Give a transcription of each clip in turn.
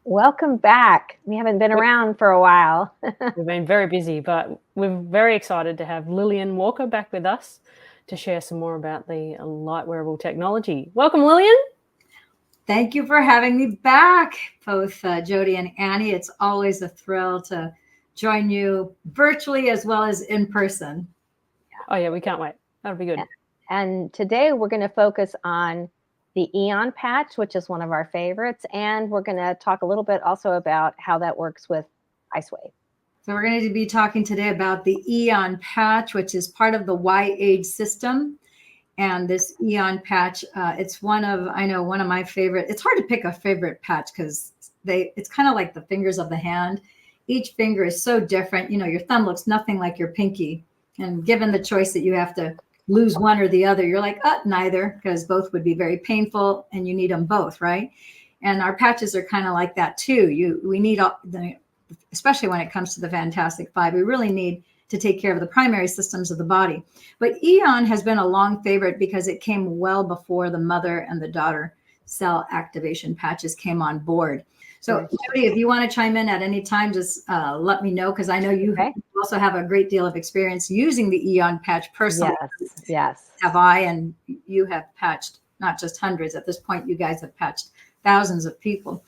Welcome back. We haven't been We- around for a while. We've been very busy, but we're very excited to have Lillian Walker back with us to share some more about the light wearable technology. Welcome, Lillian. Thank you for having me back, both Jodi and Annie. It's always a thrill to join you virtually as well as in person. Oh, yeah, we can't wait. That'll be good. And today we're going to focus on the Aeon patch, which is one of our favorites. And we're going to talk a little bit also about how that works with IceWave. So we're going to be talking today about the Aeon patch, which is part of the Y-Age system. And this Aeon patch, it's one of my favorite. It's hard to pick a favorite patch because it's kind of like the fingers of the hand. Each finger is so different. You know, your thumb looks nothing like your pinky. And given the choice that you have to lose one or the other, you're like, neither, because both would be very painful and you need them both, right? And our patches are kind of like that too. We need, especially when it comes to the Fantastic Five, we really need to take care of the primary systems of the body. But Aeon has been a long favorite because it came well before the mother and the daughter cell activation patches came on board. So, Jodi, if you want to chime in at any time, just let me know, because I know you also have a great deal of experience using the Aeon patch personally. Yes. Have I, and you have patched not just hundreds. At this point, you guys have patched thousands of people.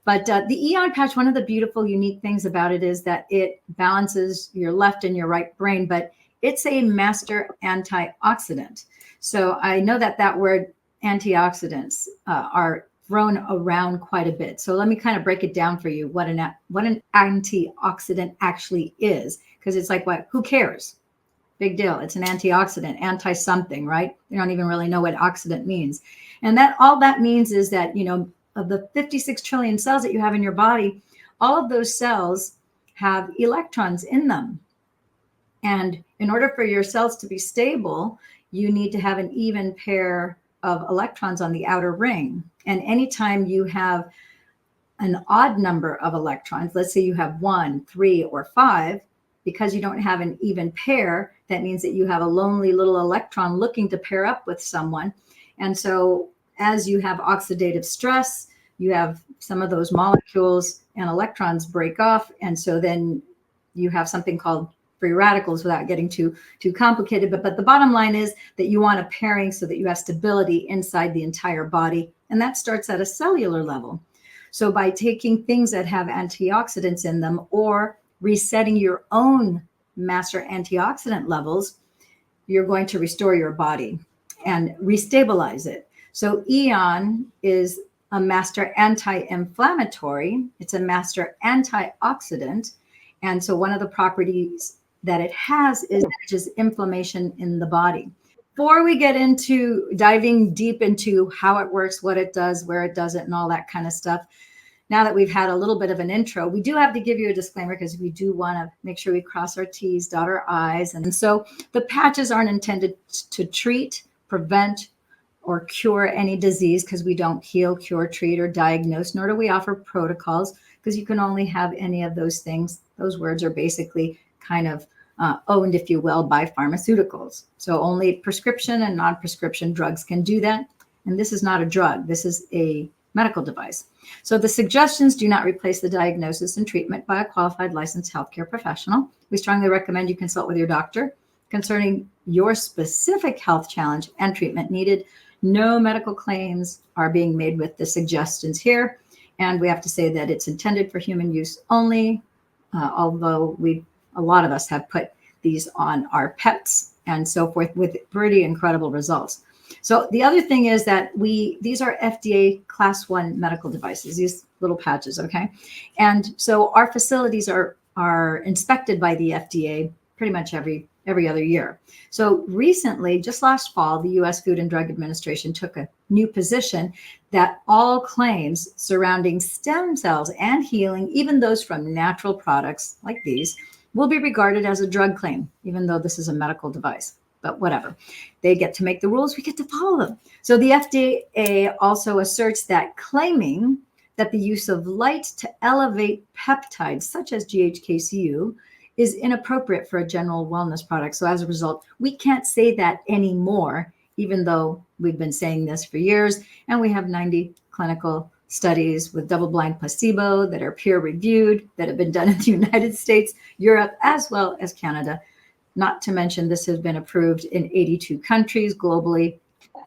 But the Aeon patch, one of the beautiful, unique things about it is that it balances your left and your right brain, but it's a master antioxidant. So I know that word antioxidants are thrown around quite a bit. So let me kind of break it down for you what an antioxidant actually is, because it's like, what? Who cares? Big deal. It's an antioxidant, anti-something, right? You don't even really know what oxidant means. And that all that means is that, you know, of the 56 trillion cells that you have in your body, all of those cells have electrons in them. And in order for your cells to be stable, you need to have an even pair of electrons on the outer ring. And anytime you have an odd number of electrons, let's say you have 1, 3, or 5, because you don't have an even pair, that means that you have a lonely little electron looking to pair up with someone. And so as you have oxidative stress, you have some of those molecules and electrons break off. And so then you have something called free radicals, without getting too complicated. But the bottom line is that you want a pairing so that you have stability inside the entire body. And that starts at a cellular level. So by taking things that have antioxidants in them or resetting your own master antioxidant levels, you're going to restore your body and restabilize it. So Aeon is a master anti-inflammatory. It's a master antioxidant. And so one of the properties that it has is just inflammation in the body. Before we get into diving deep into how it works, what it does, where it does it, and all that kind of stuff, now that we've had a little bit of an intro, we do have to give you a disclaimer because we do want to make sure we cross our T's, dot our I's. And so the patches aren't intended to treat, prevent, or cure any disease, because we don't heal, cure, treat, or diagnose, nor do we offer protocols, because you can only have any of those things. Those words are basically kind of owned, if you will, by pharmaceuticals. So only prescription and non-prescription drugs can do that. And this is not a drug. This is a medical device. So the suggestions do not replace the diagnosis and treatment by a qualified licensed healthcare professional. We strongly recommend you consult with your doctor concerning your specific health challenge and treatment needed. No medical claims are being made with the suggestions here. And we have to say that it's intended for human use only, although a lot of us have put these on our pets and so forth with pretty incredible results. So the other thing is that these are FDA class 1 medical devices, these little patches, okay? And so our facilities are inspected by the FDA pretty much every other year. So recently, just last fall, the U.S. Food and Drug Administration took a new position that all claims surrounding stem cells and healing, even those from natural products like these, will be regarded as a drug claim, even though this is a medical device. But whatever. They get to make the rules, we get to follow them. So the FDA also asserts that claiming that the use of light to elevate peptides, such as GHKCU, is inappropriate for a general wellness product. So as a result, we can't say that anymore, even though we've been saying this for years, and we have 90 clinical studies with double-blind placebo that are peer-reviewed, that have been done in the United States, Europe, as well as Canada. Not to mention, this has been approved in 82 countries globally.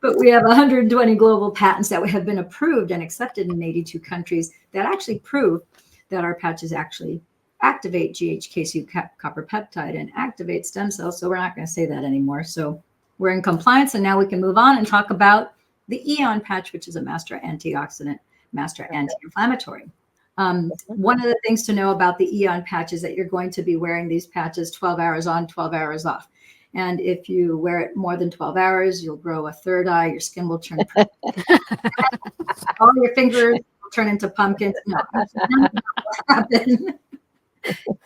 But we have 120 global patents that have been approved and accepted in 82 countries that actually prove that our patches actually activate GHK2 copper peptide and activate stem cells. So we're not going to say that anymore. So we're in compliance, and now we can move on and talk about the Aeon patch, which is a master antioxidant, master anti-inflammatory. One of the things to know about the Aeon patch is that you're going to be wearing these patches 12 hours on, 12 hours off. And if you wear it more than 12 hours, you'll grow a third eye. Your skin will turn purple. All your fingers will turn into pumpkins. No, nothing will happen.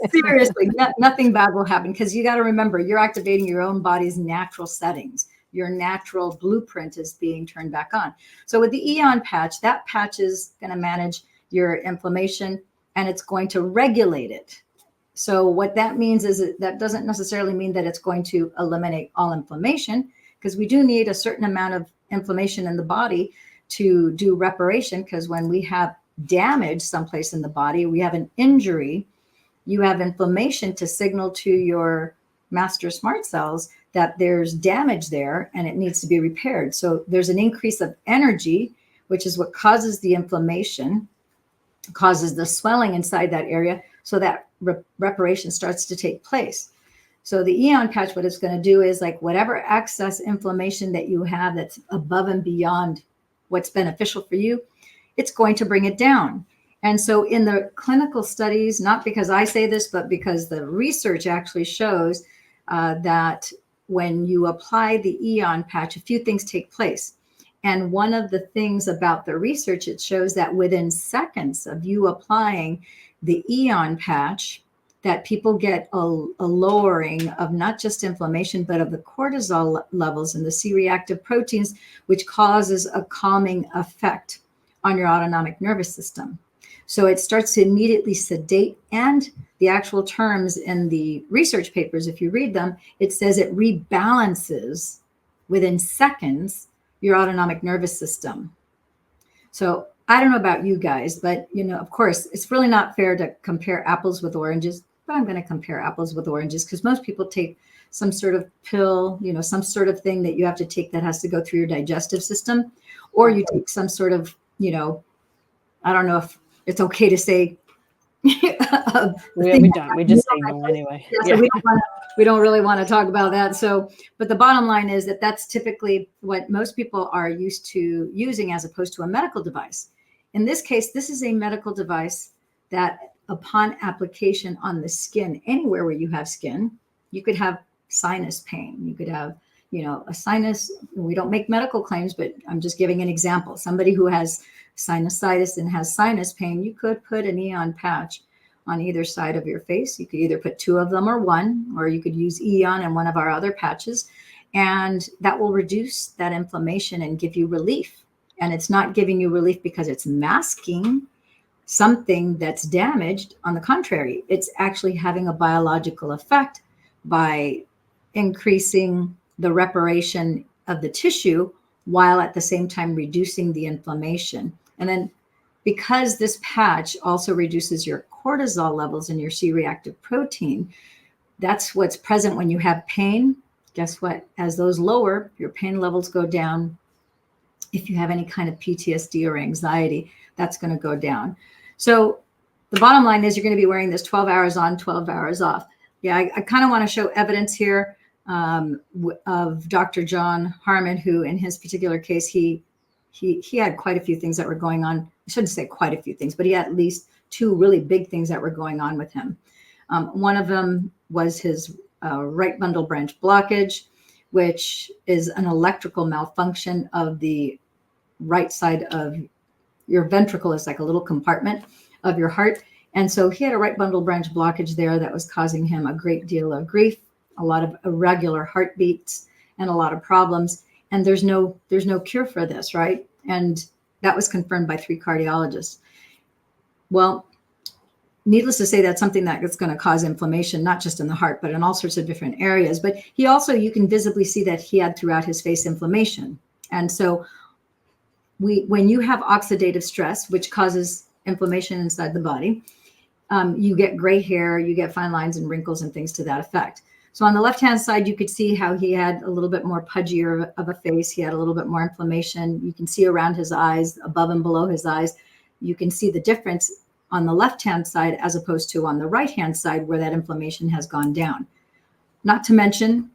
Seriously, nothing bad will happen, because you got to remember, you're activating your own body's natural settings. Your natural blueprint is being turned back on. So with the Aeon patch, that patch is going to manage your inflammation, and it's going to regulate it. So what that means is that doesn't necessarily mean that it's going to eliminate all inflammation, because we do need a certain amount of inflammation in the body to do reparation. Because when we have damage someplace in the body, we have an injury, you have inflammation to signal to your master smart cells that there's damage there and it needs to be repaired. So there's an increase of energy, which is what causes the inflammation, causes the swelling inside that area, so that reparation starts to take place. So the Aeon patch, what it's going to do is, like, whatever excess inflammation that you have that's above and beyond what's beneficial for you, it's going to bring it down. And so in the clinical studies, not because I say this, but because the research actually shows that when you apply the Aeon patch, a few things take place. And one of the things about the research, it shows that within seconds of you applying the Aeon patch, that people get a lowering of not just inflammation, but of the cortisol levels and the C-reactive proteins, which causes a calming effect on your autonomic nervous system. So it starts to immediately sedate, and the actual terms in the research papers, if you read them, it says it rebalances within seconds your autonomic nervous system. So I don't know about you guys, but, you know, of course, it's really not fair to compare apples with oranges, but I'm going to compare apples with oranges, because most people take some sort of pill, you know, some sort of thing that you have to take that has to go through your digestive system, or you take some sort of, you know, I don't know if it's okay to say. We don't. We just say no anyway. Yeah, so we don't really want to talk about that. So, but the bottom line is that that's typically what most people are used to using, as opposed to a medical device. In this case, this is a medical device that, upon application on the skin, anywhere where you have skin, you could have sinus pain. You could have, you know, a sinus. We don't make medical claims, but I'm just giving an example. Somebody who has sinusitis and has sinus pain, you could put an Aeon patch on either side of your face. You could either put two of them or one, or you could use Aeon and one of our other patches, and that will reduce that inflammation and give you relief. And it's not giving you relief because it's masking something that's damaged. On the contrary, it's actually having a biological effect by increasing the reparation of the tissue, while at the same time reducing the inflammation. And then, because this patch also reduces your cortisol levels and your C-reactive protein, that's what's present when you have pain. Guess what? As those lower, your pain levels go down. If you have any kind of PTSD or anxiety, that's going to go down. So the bottom line is, you're going to be wearing this 12 hours on, 12 hours off. Yeah, I kind of want to show evidence here of Dr. John Harmon, who in his particular case, he had quite a few things that were going on. I shouldn't say quite a few things, but he had at least two really big things that were going on with him. One of them was his right bundle branch blockage, which is an electrical malfunction of the right side of your ventricle. Is like a little compartment of your heart. And so he had a right bundle branch blockage there that was causing him a great deal of grief, a lot of irregular heartbeats, and a lot of problems. And there's no cure for this, right? And that was confirmed by 3 cardiologists. Well, needless to say, that's something that's going to cause inflammation, not just in the heart, but in all sorts of different areas. But he also, you can visibly see that he had throughout his face inflammation. And so when you have oxidative stress, which causes inflammation inside the body, you get gray hair, you get fine lines and wrinkles and things to that effect. So on the left-hand side, you could see how he had a little bit more pudgier of a face. He had a little bit more inflammation. You can see around his eyes, above and below his eyes. You can see the difference on the left-hand side as opposed to on the right-hand side where that inflammation has gone down. Not to mention,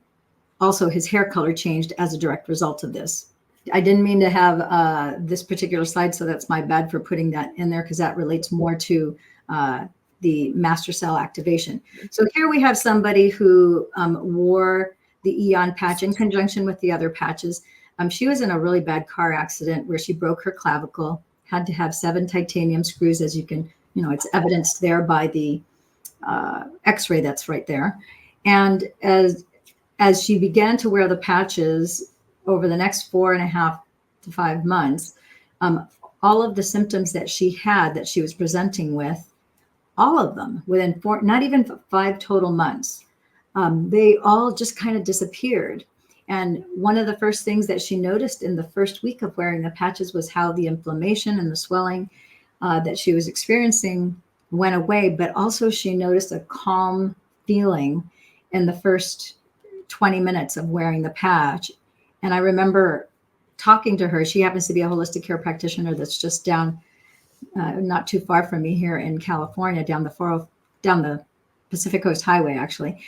also his hair color changed as a direct result of this. I didn't mean to have this particular slide, so that's my bad for putting that in there because that relates more to the master cell activation. So here we have somebody who wore the Aeon patch in conjunction with the other patches. She was in a really bad car accident where she broke her clavicle, had to have 7 titanium screws, as you can, it's evidenced there by the x-ray that's right there. And as she began to wear the patches over the next 4.5 to 5 months, all of the symptoms that she had that she was presenting with, all of them within 4, not even 5 total months, they all just kind of disappeared. And one of the first things that she noticed in the first week of wearing the patches was how the inflammation and the swelling that she was experiencing went away, but also she noticed a calm feeling in the first 20 minutes of wearing the patch. And I remember talking to her. She happens to be a holistic care practitioner that's just down not too far from me here in California, down the Pacific Coast Highway, actually.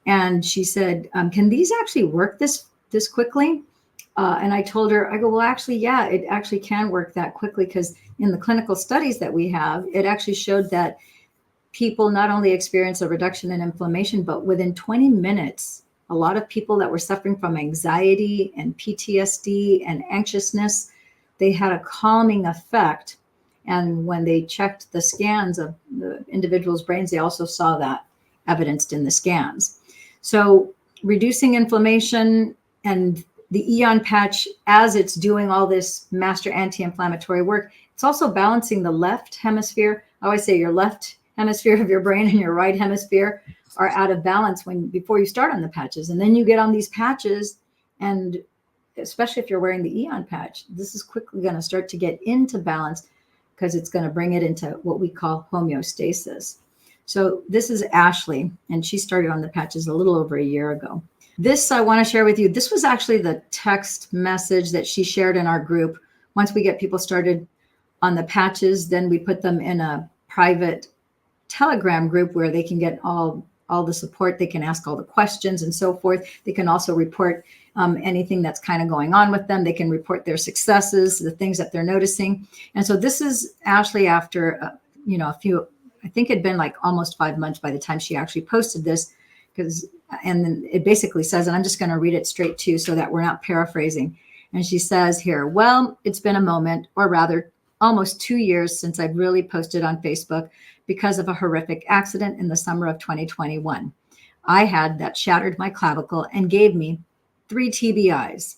And she said, can these actually work this quickly? And I told her, I go, well, actually, yeah, it actually can work that quickly, because in the clinical studies that we have, it actually showed that people not only experience a reduction in inflammation, but within 20 minutes, a lot of people that were suffering from anxiety and PTSD and anxiousness, they had a calming effect. And when they checked the scans of the individual's brains, they also saw that evidenced in the scans. So reducing inflammation, and the Aeon patch, as it's doing all this master anti-inflammatory work, it's also balancing the left hemisphere. I always say your left hemisphere of your brain and your right hemisphere are out of balance before you start on the patches. And then you get on these patches, and especially if you're wearing the Aeon patch, this is quickly going to start to get into balance, because it's going to bring it into what we call homeostasis. So this is Ashley, and she started on the patches a little over a year ago. This I want to share with you. This was actually the text message that she shared in our group. Once we get people started on the patches, then we put them in a private Telegram group where they can get all the support. They can ask all the questions and so forth. They can also report anything that's kind of going on with them. They can report their successes, the things that they're noticing. And so this is Ashley after, a few, I think it'd been like almost 5 months by the time she actually posted this, and then it basically says, and I'm just going to read it straight to you so that we're not paraphrasing. And she says here, well, it's been a moment, or rather almost 2 years since I've really posted on Facebook because of a horrific accident in the summer of 2021. I had that shattered my clavicle and gave me 3 TBIs.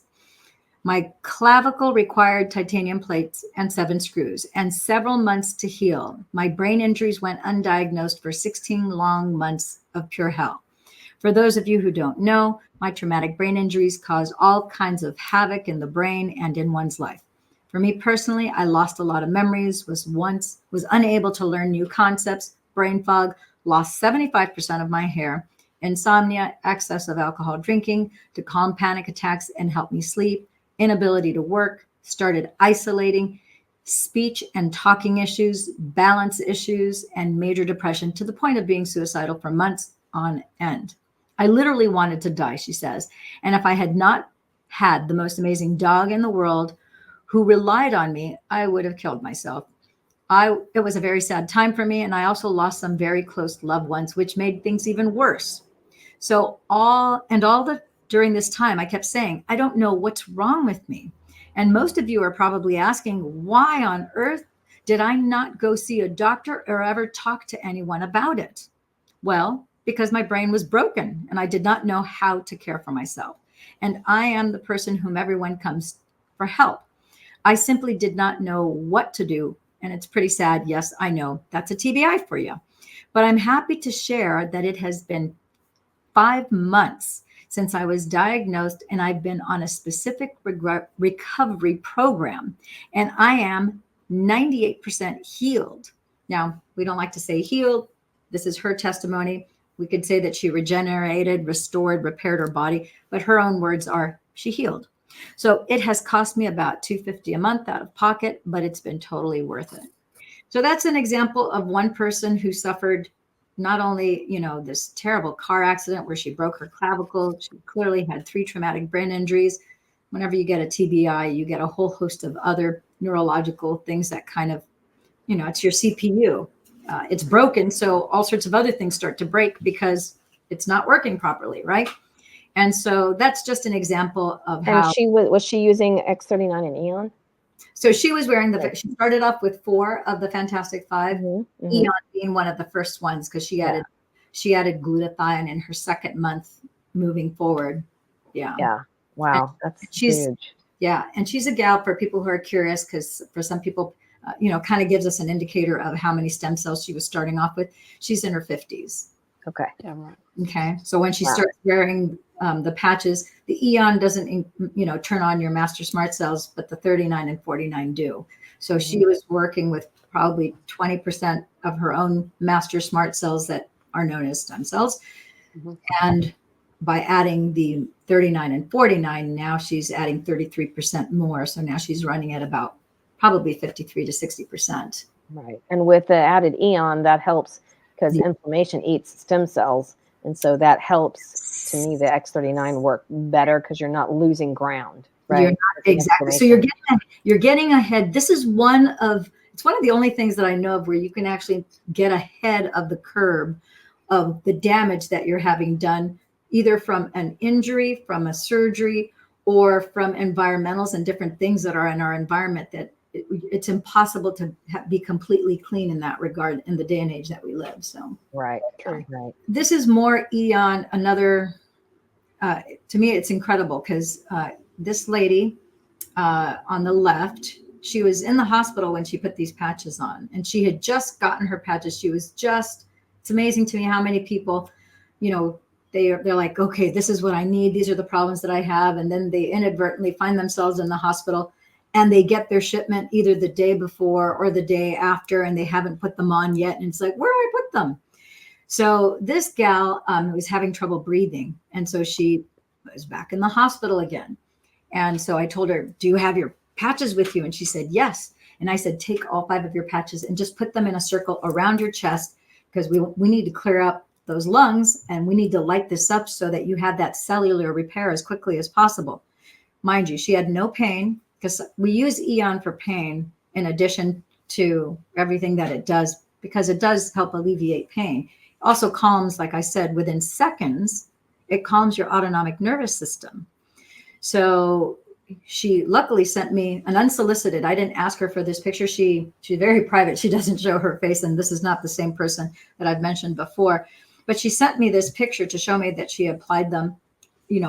My clavicle required titanium plates and 7 screws and several months to heal. My brain injuries went undiagnosed for 16 long months of pure hell. For those of you who don't know, my traumatic brain injuries caused all kinds of havoc in the brain and in one's life. For me personally, I lost a lot of memories, was unable to learn new concepts, brain fog, lost 75% of my hair, insomnia, excess of alcohol drinking to calm panic attacks and help me sleep, inability to work, started isolating, speech and talking issues, balance issues, and major depression to the point of being suicidal for months on end. I literally wanted to die, she says. And if I had not had the most amazing dog in the world who relied on me, I would have killed myself. It was a very sad time for me. And I also lost some very close loved ones, which made things even worse. So during this time, I kept saying, I don't know what's wrong with me. And most of you are probably asking, why on earth did I not go see a doctor or ever talk to anyone about it? Well, because my brain was broken and I did not know how to care for myself. And I am the person whom everyone comes for help. I simply did not know what to do. And it's pretty sad. Yes, I know that's a TBI for you. But I'm happy to share that it has been 5 months since I was diagnosed, and I've been on a specific recovery program, and I am 98% healed. Now, we don't like to say healed. This is her testimony. We could say that she regenerated, restored, repaired her body, but her own words are she healed. So it has cost me about $250 a month out of pocket, but it's been totally worth it. So that's an example of one person who suffered not only, this terrible car accident where she broke her clavicle. She clearly had 3 traumatic brain injuries. Whenever you get a TBI, you get a whole host of other neurological things that kind of, it's your CPU. It's broken. So all sorts of other things start to break because it's not working properly, right? And so that's just an example of how. And she was she using X39 and Aeon? So she was wearing she started off with 4 of the Fantastic 5, Aeon being one of the first ones, because she added glutathione in her second month moving forward. Yeah. Yeah. Wow. That's huge. Yeah. And she's a gal, for people who are curious, because for some people, kind of gives us an indicator of how many stem cells she was starting off with. She's in her 50s. Okay. Yeah, right. Okay. So when she starts wearing the patches, the Aeon doesn't, turn on your master smart cells, but the 39 and 49 do. So she was working with probably 20% of her own master smart cells that are known as stem cells. And by adding the 39 and 49, now she's adding 33% more. So now she's running at about probably 53 to 60%. Right. And with the added Aeon, that helps because inflammation eats stem cells. And so that helps, to me, the X39 work better because you're not losing ground, right? Exactly. So you're getting ahead. This is it's one of the only things that I know of where you can actually get ahead of the curve of the damage that you're having done, either from an injury, from a surgery, or from environmentals and different things that are in our environment that it's impossible to be completely clean in that regard in the day and age that we live. So right. This is more Aeon. Another, to me, it's incredible because this lady on the left, she was in the hospital when she put these patches on, and she had just gotten her patches. It's amazing to me how many people, they're like, okay, this is what I need. These are the problems that I have. And then they inadvertently find themselves in the hospital, and they get their shipment either the day before or the day after, and they haven't put them on yet. And it's like, where do I put them? So this gal was having trouble breathing. And so she was back in the hospital again. And so I told her, do you have your patches with you? And she said, yes. And I said, take all 5 of your patches and just put them in a circle around your chest, because we need to clear up those lungs, and we need to light this up so that you have that cellular repair as quickly as possible. Mind you, she had no pain, because we use Aeon for pain in addition to everything that it does, because it does help alleviate pain. Also calms, like I said, within seconds, it calms your autonomic nervous system. So she luckily sent me an unsolicited. I didn't ask her for this picture. She's very private. She doesn't show her face, and this is not the same person that I've mentioned before. But she sent me this picture to show me that she applied them.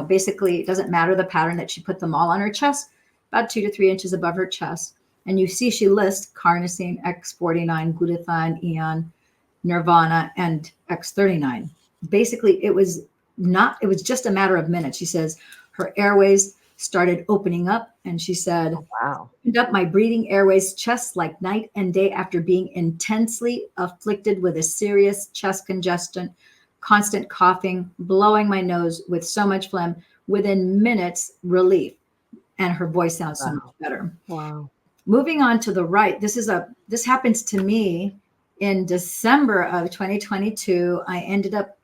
Basically, it doesn't matter the pattern, that she put them all on her chest, about 2 to 3 inches above her chest. And you see she lists carnosine, X49, glutathione, Aeon, Nirvana, and X39. Basically, it was just a matter of minutes. She says her airways started opening up, and she said, wow, opened up my breathing airways, chest like night and day after being intensely afflicted with a serious chest congestion, constant coughing, blowing my nose with so much phlegm. Within minutes, relief. And her voice sounds so much better. Wow. Moving on to the right, this happens to me in December of 2022. I ended up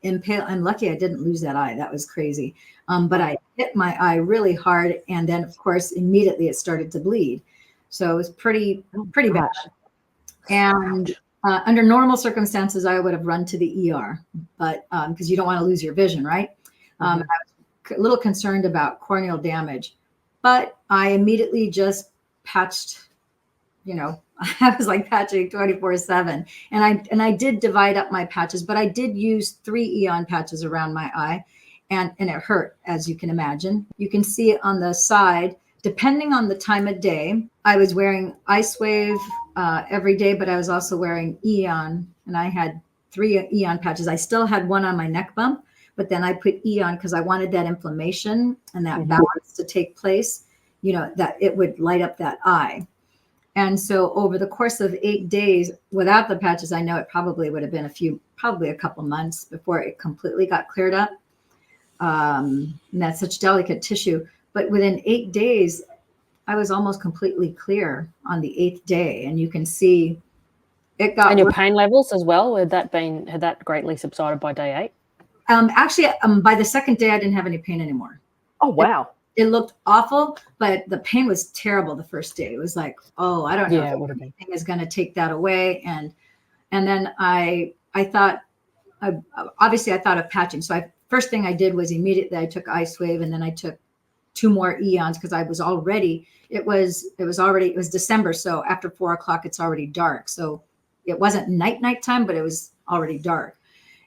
impaled. I'm lucky I didn't lose that eye. That was crazy. But I hit my eye really hard, and then of course immediately it started to bleed. So it was pretty bad. And under normal circumstances, I would have run to the ER, but because you don't want to lose your vision, right? I was a little concerned about corneal damage, but I immediately just patched. I was like patching 24/7, and I did divide up my patches, but I did use 3 Aeon patches around my eye, and it hurt, as you can imagine. You can see it on the side, depending on the time of day. I was wearing IceWave every day, but I was also wearing Aeon, and I had 3 Aeon patches. I still had one on my neck bump, but then I put Aeon because I wanted that inflammation and that balance to take place, you know, that it would light up that eye. And so over the course of 8 days without the patches, I know it probably would have been probably a couple months before it completely got cleared up. And that's such delicate tissue. But within 8 days, I was almost completely clear on the 8th day. And you can see it got. And your pain levels as well, had that greatly subsided by day 8? Actually, by the 2nd day, I didn't have any pain anymore. Oh, wow. It looked awful, but the pain was terrible the first day. It was like, oh, I don't know if anything is going to take that away. And then I thought, obviously I thought of patching. So first thing I did was immediately I took IceWave, and then I took 2 more Aeons because I was already, it was December. So after 4 o'clock, it's already dark. So it wasn't nighttime, but it was already dark.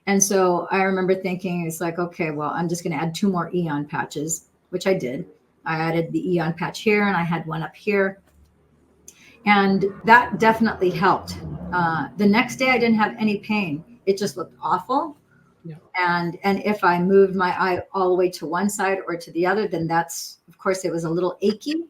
And so I remember thinking, it's like, okay, well, I'm just going to add 2 more Aeon patches, which I did. I added the Aeon patch here, and I had one up here. And that definitely helped. The next day, I didn't have any pain. It just looked awful. Yeah. And if I moved my eye all the way to one side or to the other, then that's, of course, it was a little achy,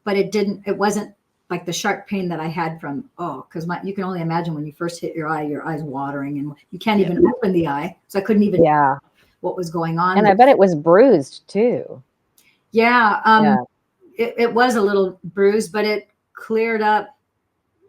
but it wasn't like the sharp pain that I had from, because you can only imagine when you first hit your eye's watering, and you can't even open the eye. So I couldn't even know what was going on. And I bet it was bruised too. Yeah. It was a little bruised, but it cleared up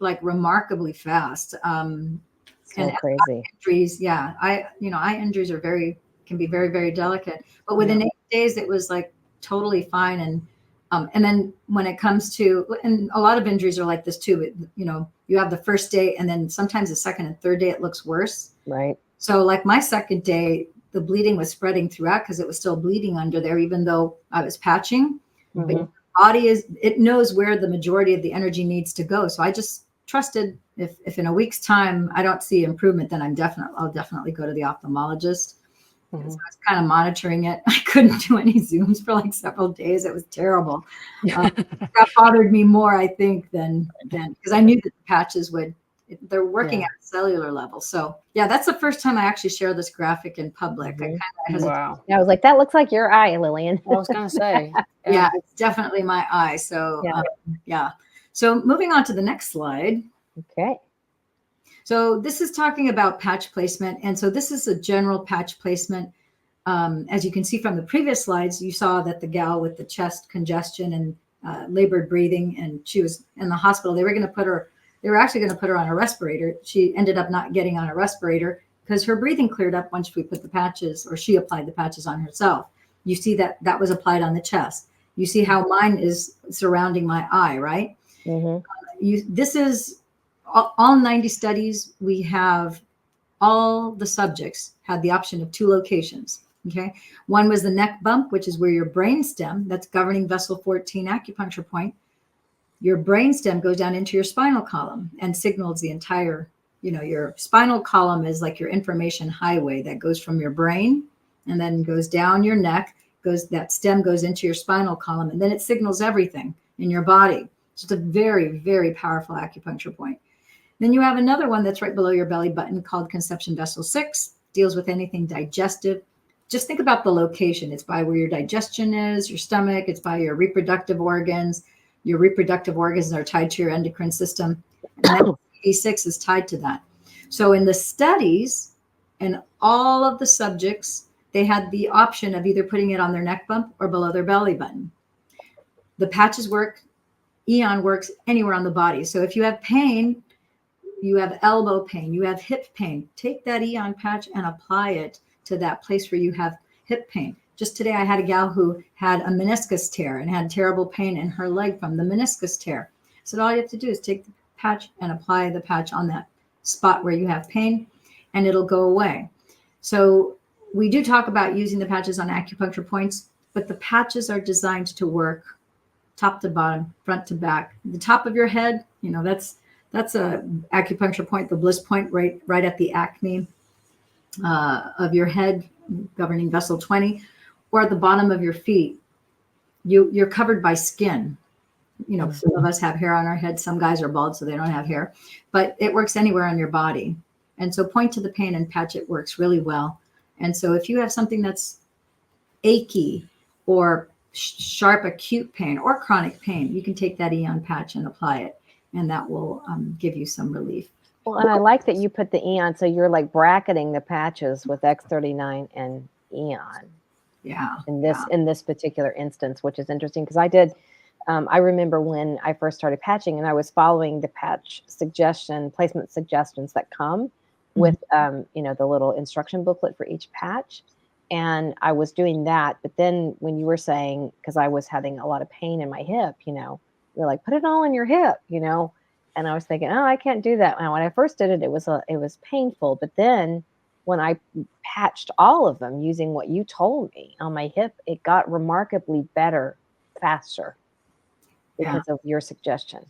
like remarkably fast. So crazy. Eye injuries, eye injuries can be very, very delicate. But within 8 days, it was like totally fine. And then when it comes to, and a lot of injuries are like this too. You have the first day, and then sometimes the 2nd and 3rd day it looks worse. Right. So like my 2nd day, the bleeding was spreading throughout because it was still bleeding under there, even though I was patching. But your body it knows where the majority of the energy needs to go. So I just trusted if in a week's time I don't see improvement, then I'll definitely go to the ophthalmologist. So I was kind of monitoring it. I couldn't do any Zooms for like several days. It was terrible. That bothered me more, I think, than because I knew that the patches they're working at a cellular level. So that's the first time I actually share this graphic in public. I kind of hesitated. Wow. I was like, that looks like your eye, Lillian. I was going to say. Yeah, it's definitely my eye. So So moving on to the next slide. Okay. So this is talking about patch placement. And so this is a general patch placement. As you can see from the previous slides, you saw that the gal with the chest congestion and labored breathing, and she was in the hospital. They were actually going to put her on a respirator. She ended up not getting on a respirator because her breathing cleared up once we put the patches, or she applied the patches on herself. You see that was applied on the chest. You see how mine is surrounding my eye, right? This is all 90 studies. We have all the subjects had the option of 2 locations. Okay. One was the neck bump, which is where your brain stem, that's governing vessel 14 acupuncture point. Your brain stem goes down into your spinal column and signals the entire, your spinal column is like your information highway that goes from your brain and then goes down your neck, that stem goes into your spinal column, and then it signals everything in your body. It's a very, very powerful acupuncture point. Then you have another one that's right below your belly button called conception vessel 6, deals with anything digestive. Just think about the location. It's by where your digestion is, your stomach. It's by your reproductive organs. Your reproductive organs are tied to your endocrine system. And CD6 is tied to that. So in the studies, and all of the subjects, they had the option of either putting it on their neck bump or below their belly button. The patches work. Aeon works anywhere on the body. So if you have pain, you have elbow pain, you have hip pain, take that Aeon patch and apply it to that place where you have hip pain. Just today, I had a gal who had a meniscus tear and had terrible pain in her leg from the meniscus tear. So all you have to do is take the patch and apply the patch on that spot where you have pain, and it'll go away. So we do talk about using the patches on acupuncture points, but the patches are designed to work top to bottom, front to back. The top of your head, that's a acupuncture point, the bliss point right at the acme of your head, governing vessel 20, or at the bottom of your feet. You're covered by skin. Some of us have hair on our head. Some guys are bald, so they don't have hair. But it works anywhere on your body. And so point to the pain and patch it works really well. And so if you have something that's achy or sharp acute pain or chronic pain, you can take that Aeon patch and apply it, and that will give you some relief. Well, and I like that you put the Aeon, so you're like bracketing the patches with X39 and Aeon. Yeah. In this particular instance, which is interesting because I did. I remember when I first started patching, and I was following the patch placement suggestions that come with, the little instruction booklet for each patch. And I was doing that. But then when you were saying, because I was having a lot of pain in my hip, you're like, put it all in your hip, and I was thinking, oh, I can't do that. And when I first did it, it was painful. But then when I patched all of them using what you told me on my hip, it got remarkably better, faster because of your suggestion.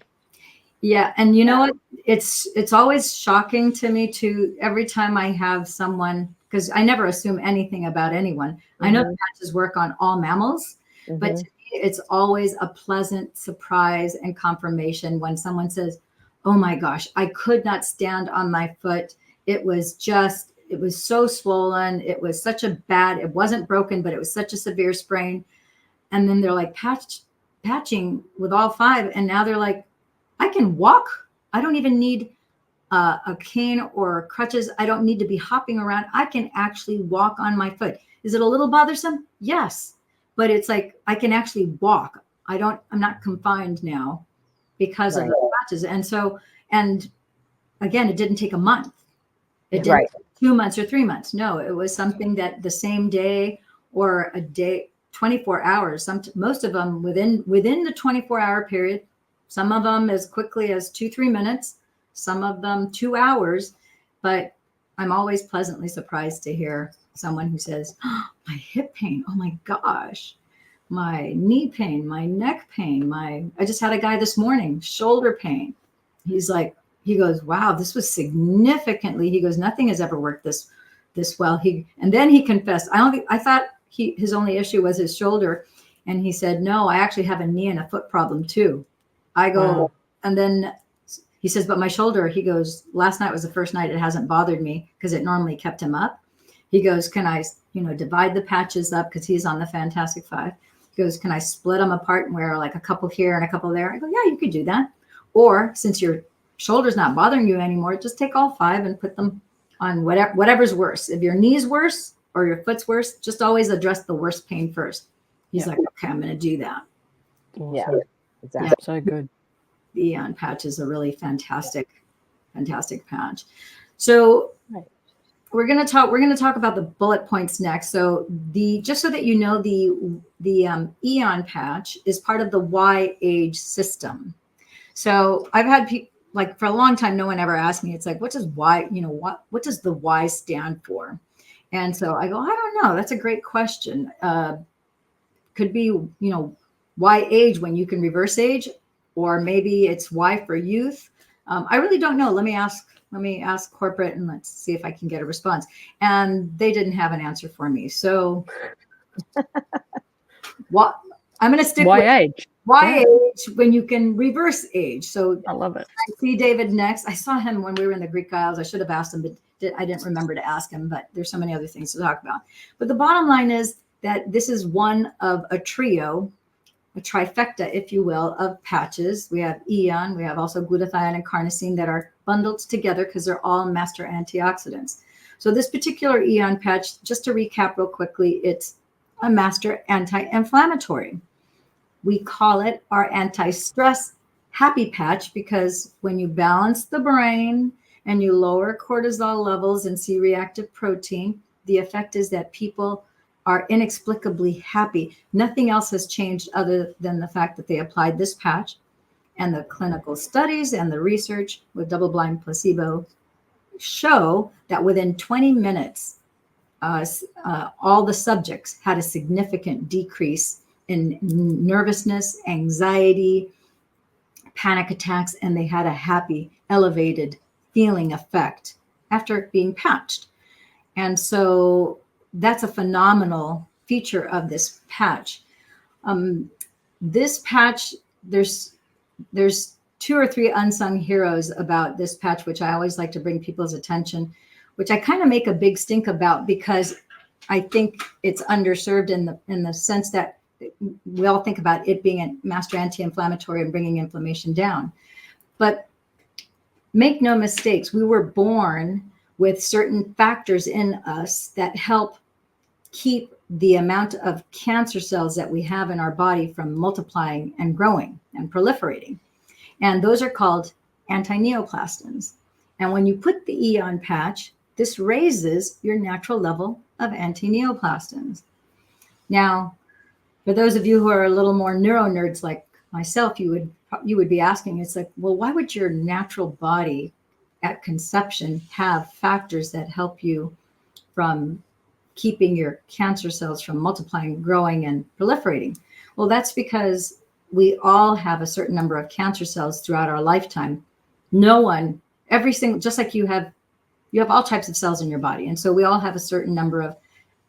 Yeah. And you know what? It's always shocking to me too, every time I have someone, because I never assume anything about anyone. Mm-hmm. I know the patches work on all mammals, but to me, it's always a pleasant surprise and confirmation when someone says, oh my gosh, I could not stand on my foot. It was so swollen. It was it wasn't broken, but it was such a severe sprain. And then they're like patching with all 5. And now they're like, I can walk. I don't even need a cane or crutches. I don't need to be hopping around. I can actually walk on my foot. Is it a little bothersome? Yes. But it's like, I can actually walk. I'm not confined now because of the patches. And again, it didn't take a month. It didn't take 2 months or 3 months. No, it was something that the same day or a day, 24 hours, most of them within the 24-hour period, some of them as quickly as 2-3 minutes, some of them 2 hours. But I'm always pleasantly surprised to hear someone who says, oh, my hip pain, oh my gosh, my knee pain, my neck pain, I just had a guy this morning, shoulder pain. He goes, wow, this was significantly, he goes, nothing has ever worked this well. And then he confessed, I thought his only issue was his shoulder. And he said, no, I actually have a knee and a foot problem too. I go, and then he says, but my shoulder, he goes, last night was the first night it hasn't bothered me because it normally kept him up. He goes, can I, divide the patches up because he's on the Fantastic 5. He goes, can I split them apart and wear like a couple here and a couple there? I go, yeah, you could do that. Or since your shoulder's not bothering you anymore, just take all 5 and put them on whatever's worse. If your knee's worse or your foot's worse, just always address the worst pain first. He's like, okay, I'm going to do that. Awesome. Yeah, exactly. Yeah, so good. The Aeon patch is a really fantastic patch. So we're going to talk about the bullet points next. So just so that you know, the Aeon patch is part of the Y-Age system. So I've had people, like for a long time, no one ever asked me, it's like, what does Y, what does the Y stand for? And so I go, I don't know. That's a great question. Could be, Y age when you can reverse age, or maybe it's Y for youth. I really don't know. Let me ask corporate and let's see if I can get a response. And they didn't have an answer for me. So what I'm going to stick with age. Age when you can reverse age. So I love it. I see David next. I saw him when we were in the Greek Isles. I should have asked him, but I didn't remember to ask him, but there's so many other things to talk about. But the bottom line is that this is one of a trio, a trifecta, if you will, of patches. We have Aeon, we have also glutathione and carnosine that are bundled together because they're all master antioxidants. So this particular Aeon patch, just to recap real quickly, it's a master anti-inflammatory. We call it our anti-stress happy patch because when you balance the brain and you lower cortisol levels and C-reactive protein, the effect is that people are inexplicably happy. Nothing else has changed other than the fact that they applied this patch, and the clinical studies and the research with double-blind placebo show that within 20 minutes, all the subjects had a significant decrease in nervousness, anxiety, panic attacks, and they had a happy, elevated feeling effect after being patched. And so that's a phenomenal feature of this patch. This patch, there's 2 or 3 unsung heroes about this patch, which I always like to bring people's attention, which I kind of make a big stink about because I think it's underserved in the sense that we all think about it being a master anti-inflammatory and bringing inflammation down. But make no mistakes, we were born with certain factors in us that help keep the amount of cancer cells that we have in our body from multiplying and growing and proliferating. And those are called anti-neoplastins. And when you put the Aeon patch, this raises your natural level of anti-neoplastins. Now, for those of you who are a little more neuro nerds like myself, you would be asking, it's like, well, why would your natural body at conception have factors that help you from keeping your cancer cells from multiplying, growing, and proliferating? Well, that's because we all have a certain number of cancer cells throughout our lifetime. No one, every single, just like you have all types of cells in your body. And so we all have a certain number of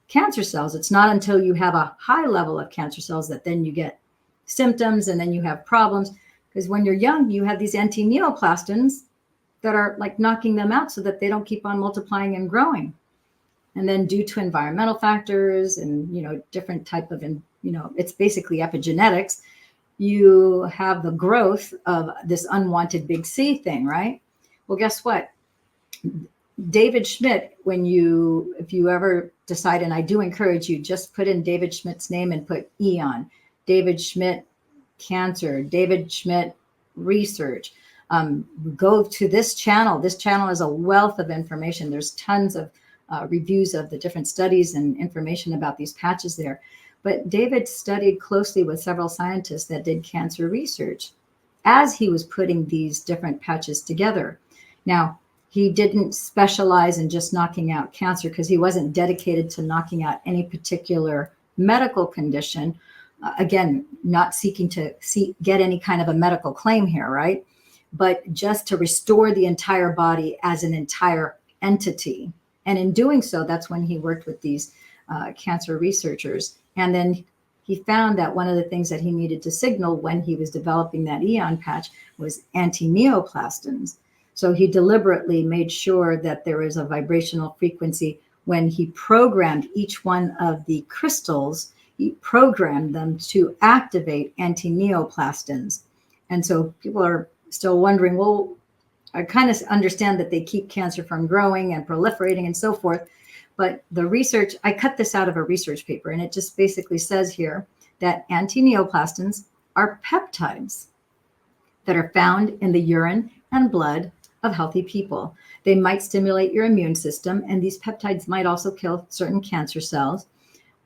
cancer cells. It's not until you have a high level of cancer cells that then you get symptoms and then you have problems. Because when you're young, you have these anti-neoplastins that are like knocking them out so that they don't keep on multiplying and growing. And then due to environmental factors and, different type of, it's basically epigenetics, you have the growth of this unwanted big C thing, right? Well, guess what? David Schmidt, if you ever decide, and I do encourage you, just put in David Schmidt's name and put Aeon, David Schmidt cancer, David Schmidt research. Go to this channel. This channel is a wealth of information. There's tons of reviews of the different studies and information about these patches there. But David studied closely with several scientists that did cancer research as he was putting these different patches together. Now, he didn't specialize in just knocking out cancer because he wasn't dedicated to knocking out any particular medical condition. Again, not seeking to get any kind of a medical claim here, right? But just to restore the entire body as an entire entity. And in doing so, that's when he worked with these cancer researchers. And then he found that one of the things that he needed to signal when he was developing that Aeon patch was anti-neoplastins. So he deliberately made sure that there is a vibrational frequency when he programmed each one of the crystals. He programmed them to activate anti-neoplastins. And so people are still wondering, well, I kind of understand that they keep cancer from growing and proliferating and so forth. But the research, I cut this out of a research paper, and it just basically says here that anti-neoplastins are peptides that are found in the urine and blood of healthy people. They might stimulate your immune system, and these peptides might also kill certain cancer cells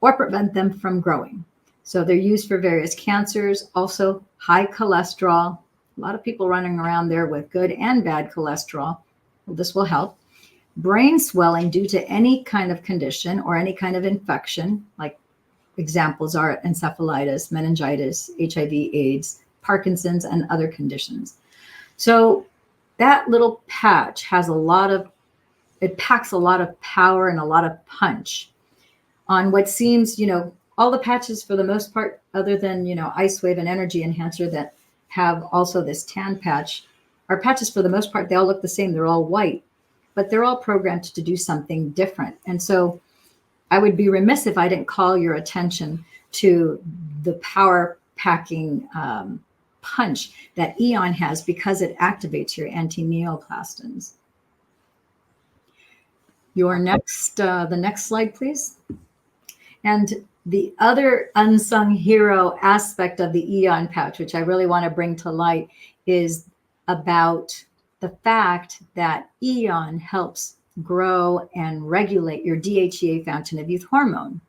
or prevent them from growing. So they're used for various cancers, also high cholesterol. A lot of people running around there with good and bad cholesterol. Well, this will help. Brain swelling due to any kind of condition or any kind of infection, like examples are encephalitis, meningitis, HIV, AIDS, Parkinson's, and other conditions. So that little patch has it packs a lot of power and a lot of punch on what seems, all the patches for the most part, other than, IceWave and Energy Enhancer that have also this tan patch, our patches for the most part, they all look the same. They're all white, but they're all programmed to do something different. And so I would be remiss if I didn't call your attention to the power packing punch that Aeon has because it activates your anti-neoplastins. The next slide, please. And the other unsung hero aspect of the Aeon patch, which I really want to bring to light, is about the fact that Aeon helps grow and regulate your DHEA fountain of youth hormone.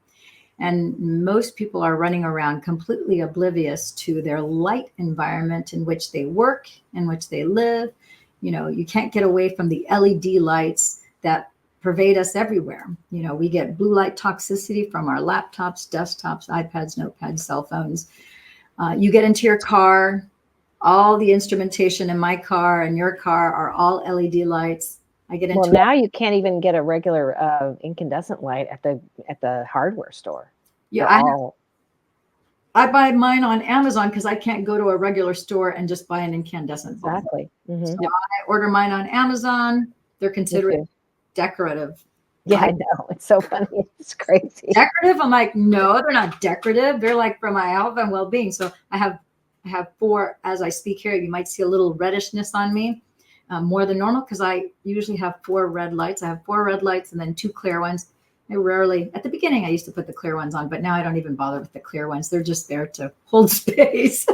And most people are running around completely oblivious to their light environment in which they work, in which they live. You can't get away from the LED lights that pervade us everywhere. We get blue light toxicity from our laptops, desktops, iPads, notepads, cell phones. You get into your car, all the instrumentation in my car and your car are all LED lights. Well, now you can't even get a regular incandescent light at the hardware store. Yeah, I buy mine on Amazon because I can't go to a regular store and just buy an incandescent bulb. Exactly. Mm-hmm. So I order mine on Amazon. They're considered decorative Yeah, I know. It's so funny. It's crazy. Decorative? I'm like, no, they're not decorative. They're like for my health and well-being. So I have 4, as I speak here, you might see a little reddishness on me, more than normal, because I usually have 4 red lights. I have 4 red lights and then 2 clear ones. I rarely, at the beginning, I used to put the clear ones on, but now I don't even bother with the clear ones. They're just there to hold space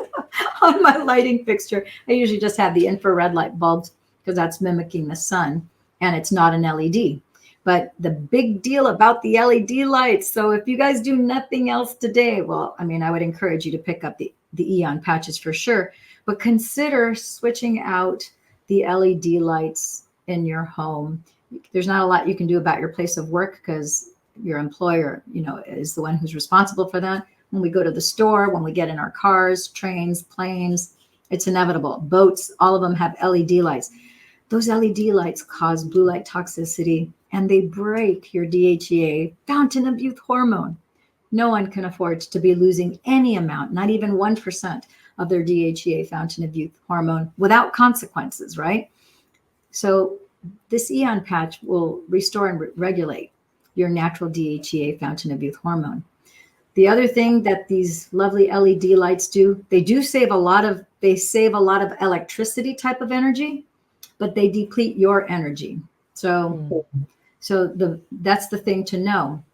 on my lighting fixture. I usually just have the infrared light bulbs because that's mimicking the sun, and it's not an LED. But the big deal about the LED lights, so if you guys do nothing else today, well, I mean, I would encourage you to pick up the Aeon patches for sure, but consider switching out the LED lights in your home. There's not a lot you can do about your place of work because your employer, is the one who's responsible for that. When we go to the store, when we get in our cars, trains, planes, it's inevitable. Boats, all of them have LED lights. Those LED lights cause blue light toxicity, and they break your DHEA, fountain of youth hormone. No one can afford to be losing any amount, not even 1% of their DHEA, fountain of youth hormone, without consequences, right? So this Aeon patch will restore and regulate your natural DHEA, fountain of youth hormone. The other thing that these lovely LED lights do, they save a lot of electricity type of energy, but they deplete your energy. So that's the thing to know.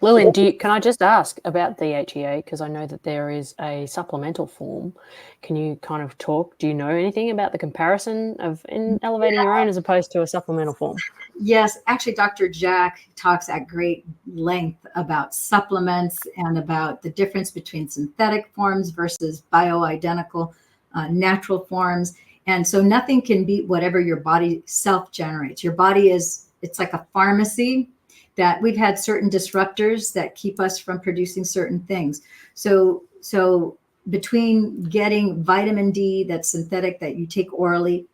Lillian, can I just ask about DHEA? Because I know that there is a supplemental form. Can you kind of talk? Do you know anything about the comparison of elevating your own as opposed to a supplemental form? Yes, actually, Dr. Jack talks at great length about supplements and about the difference between synthetic forms versus bioidentical natural forms. And so nothing can beat whatever your body self-generates. Your body it's like a pharmacy that we've had certain disruptors that keep us from producing certain things. So between getting vitamin D that's synthetic that you take orally,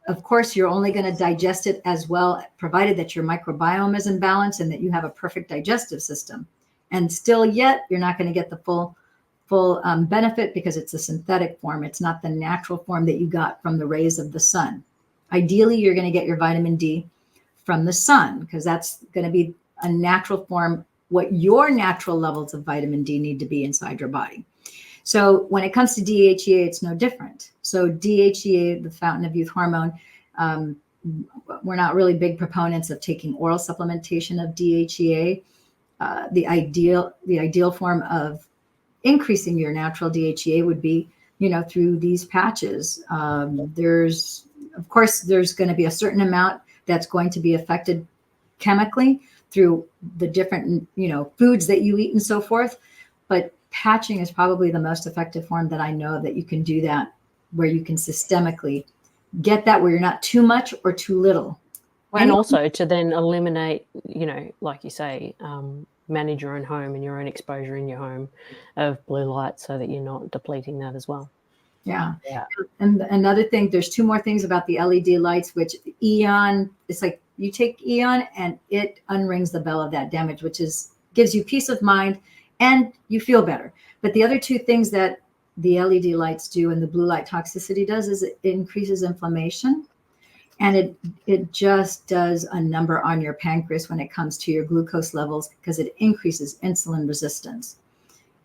of course, you're only going to digest it as well, provided that your microbiome is in balance and that you have a perfect digestive system. And still yet, you're not going to get the full benefit because it's a synthetic form. It's not the natural form that you got from the rays of the sun. Ideally, you're going to get your vitamin D from the sun because that's going to be a natural form, what your natural levels of vitamin D need to be inside your body. So when it comes to DHEA, it's no different. So DHEA, the fountain of youth hormone, we're not really big proponents of taking oral supplementation of DHEA. The ideal form of increasing your natural DHEA would be, through these patches. There's going to be a certain amount that's going to be affected chemically through the different, foods that you eat and so forth. But patching is probably the most effective form that I know that you can do that, where you can systemically get that where you're not too much or too little. And also to then eliminate, like you say, manage your own home and your own exposure in your home of blue light so that you're not depleting that as well. Yeah. And another thing, there's 2 more things about the LED lights, which Aeon, it's like you take Aeon and it unrings the bell of that damage, which gives you peace of mind and you feel better. But the other 2 things that the LED lights do and the blue light toxicity does is it increases inflammation, and it just does a number on your pancreas when it comes to your glucose levels because it increases insulin resistance.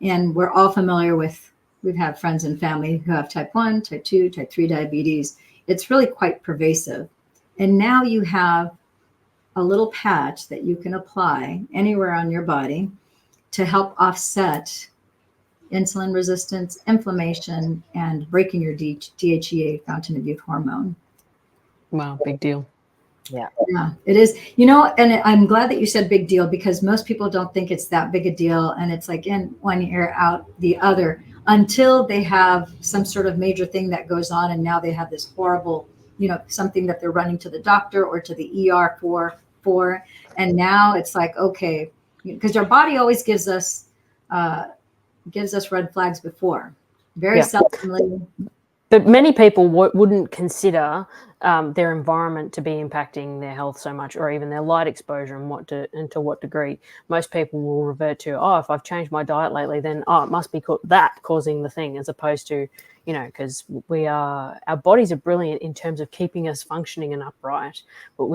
And we're all familiar with, we've had friends and family who have type 1, type 2, type 3 diabetes. It's really quite pervasive. And now you have a little patch that you can apply anywhere on your body to help offset insulin resistance, inflammation, and breaking your DHEA, fountain of youth hormone. Wow, big deal. Yeah, it is. And I'm glad that you said big deal because most people don't think it's that big a deal. And it's like in one ear, out the other until they have some sort of major thing that goes on. And now they have this horrible, something that they're running to the doctor or to the ER for. And now it's like, okay, because our body always gives us red flags before. Very seldomly. But many people wouldn't consider their environment to be impacting their health so much, or even their light exposure and to what degree. Most people will revert to, if I've changed my diet lately, then it must be that causing the thing, as opposed to, because our bodies are brilliant in terms of keeping us functioning and upright. But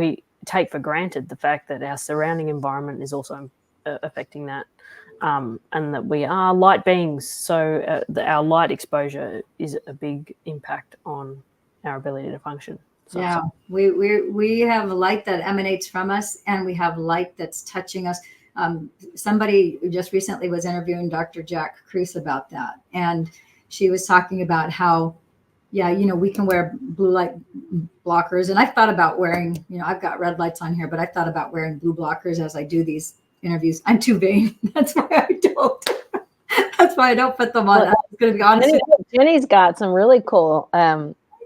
take for granted the fact that our surrounding environment is also affecting that, and that we are light beings. So our light exposure is a big impact on our ability to function. So, yeah, we have light that emanates from us, and we have light that's touching us. Somebody just recently was interviewing Dr. Jack Kruse about that, and she was talking about how, yeah, we can wear blue light blockers, and I've thought about wearing, I've got red lights on here, but I've thought about wearing blue blockers as I do these interviews. I'm too vain. That's why I don't. That's why I don't put them on. I'm going to be honest. Jenny's got some really cool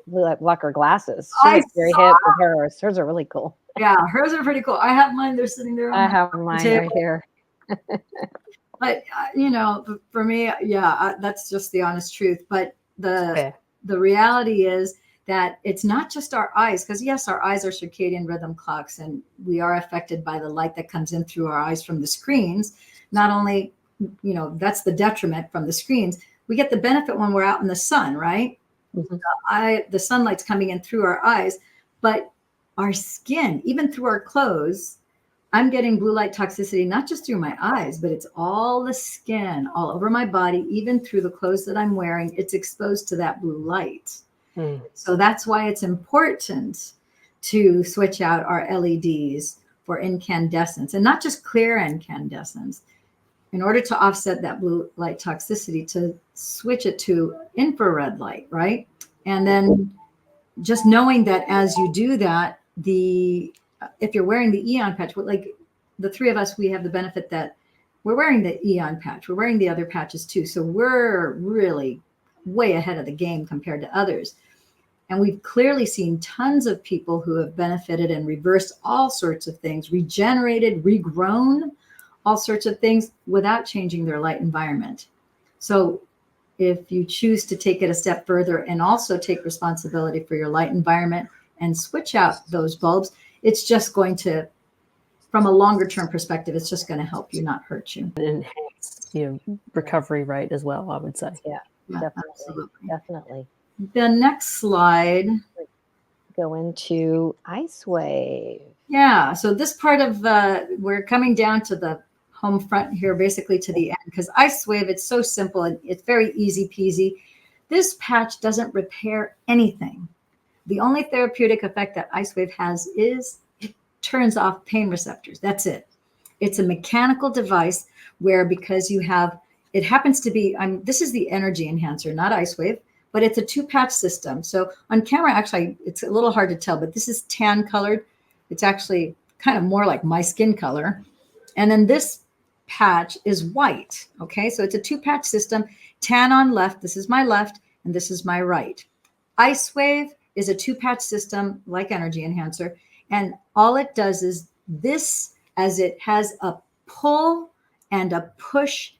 blue light blocker glasses. She was very hip with hers. Hers are really cool. Yeah, hers are pretty cool. I have mine. They're sitting there. I have mine right here. But for me, that's just the honest truth. But the reality is that it's not just our eyes, because yes, our eyes are circadian rhythm clocks, and we are affected by the light that comes in through our eyes from the screens. Not only, that's the detriment from the screens. We get the benefit when we're out in the sun, right? Mm-hmm. The sunlight's coming in through our eyes, but our skin, even through our clothes, I'm getting blue light toxicity, not just through my eyes, but it's all the skin, all over my body, even through the clothes that I'm wearing. It's exposed to that blue light. So that's why it's important to switch out our LEDs for incandescence, and not just clear incandescence, in order to offset that blue light toxicity, to switch it to infrared light, right? And then just knowing that as you do that, if you're wearing the Aeon patch, like the three of us, we have the benefit that we're wearing the Aeon patch. We're wearing the other patches too. So we're really way ahead of the game compared to others. And we've clearly seen tons of people who have benefited and reversed all sorts of things, regenerated, regrown all sorts of things without changing their light environment. So if you choose to take it a step further and also take responsibility for your light environment and switch out those bulbs, it's just going to, from a longer term perspective, it's just going to help you, not hurt you. Enhance your recovery rate as well, I would say. Yeah, definitely. The next slide. Go into IceWave. Yeah, so this part of we're coming down to the home front here, basically to the end, because IceWave, it's so simple and it's very easy peasy. This patch doesn't repair anything. The only therapeutic effect that IceWave has is it turns off pain receptors. That's it. It's a mechanical device where, because it happens to be, this is the energy enhancer, not IceWave, but it's a 2-patch system. So on camera, actually, it's a little hard to tell, but this is tan colored. It's actually kind of more like my skin color. And then this patch is white. Okay, so it's a 2-patch system. Tan on left, this is my left, and this is my right. IceWave is a 2-patch system like energy enhancer. And all it does is this, as it has a pull and a push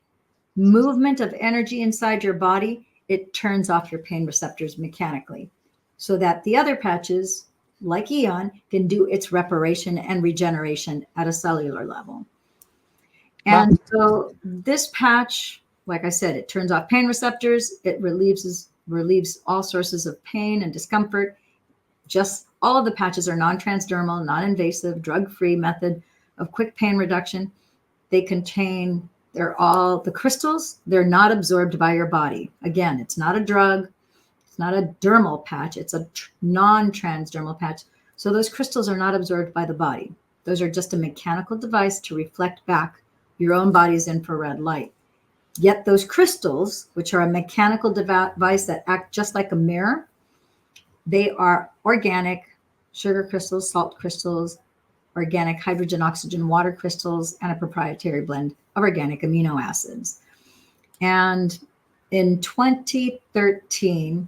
movement of energy inside your body, it turns off your pain receptors mechanically, so that the other patches, like Aeon, can do its reparation and regeneration at a cellular level. And so this patch, like I said, it turns off pain receptors. It relieves all sources of pain and discomfort. Just all of the patches are non-transdermal, non-invasive, drug-free method of quick pain reduction. They're all the crystals. They're not absorbed by your body. Again, it's not a drug. It's not a dermal patch. It's a non-transdermal patch. So those crystals are not absorbed by the body. Those are just a mechanical device to reflect back your own body's infrared light. Yet those crystals, which are a mechanical device that act just like a mirror, they are organic sugar crystals, salt crystals, organic hydrogen, oxygen, water crystals, and a proprietary blend of organic amino acids. And in 2013,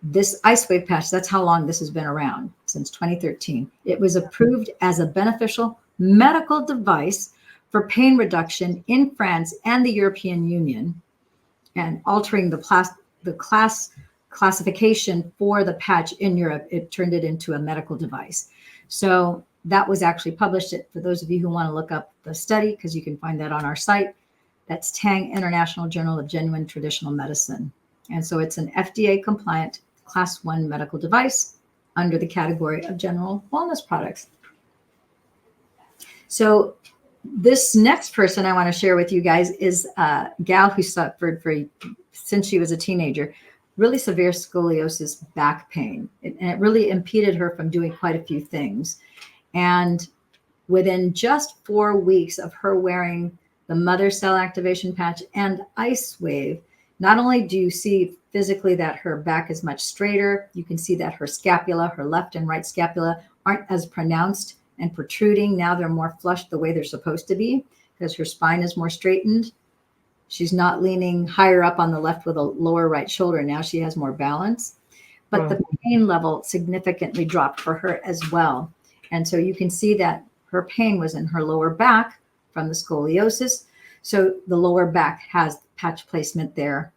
this IceWave patch, that's how long this has been around, since 2013. It was approved as a beneficial medical device for pain reduction in France and the European Union, and altering the classification for the patch in Europe. It turned it into a medical device. So that was actually published. For those of you who want to look up the study, because you can find that on our site, that's Tang International Journal of Genuine Traditional Medicine. And so it's an FDA compliant Class 1 medical device under the category of general wellness products. So this next person I want to share with you guys is a gal who suffered since she was a teenager, really severe scoliosis, back pain. And it really impeded her from doing quite a few things. And within just 4 weeks of her wearing the mother cell activation patch and IceWave, not only do you see physically that her back is much straighter, you can see that her scapula, her left and right scapula, aren't as pronounced and protruding. Now they're more flush the way they're supposed to be because her spine is more straightened. She's not leaning higher up on the left with a lower right shoulder. Now she has more balance. But the pain level significantly dropped for her as well. And so you can see that her pain was in her lower back from the scoliosis. So the lower back has patch placement there.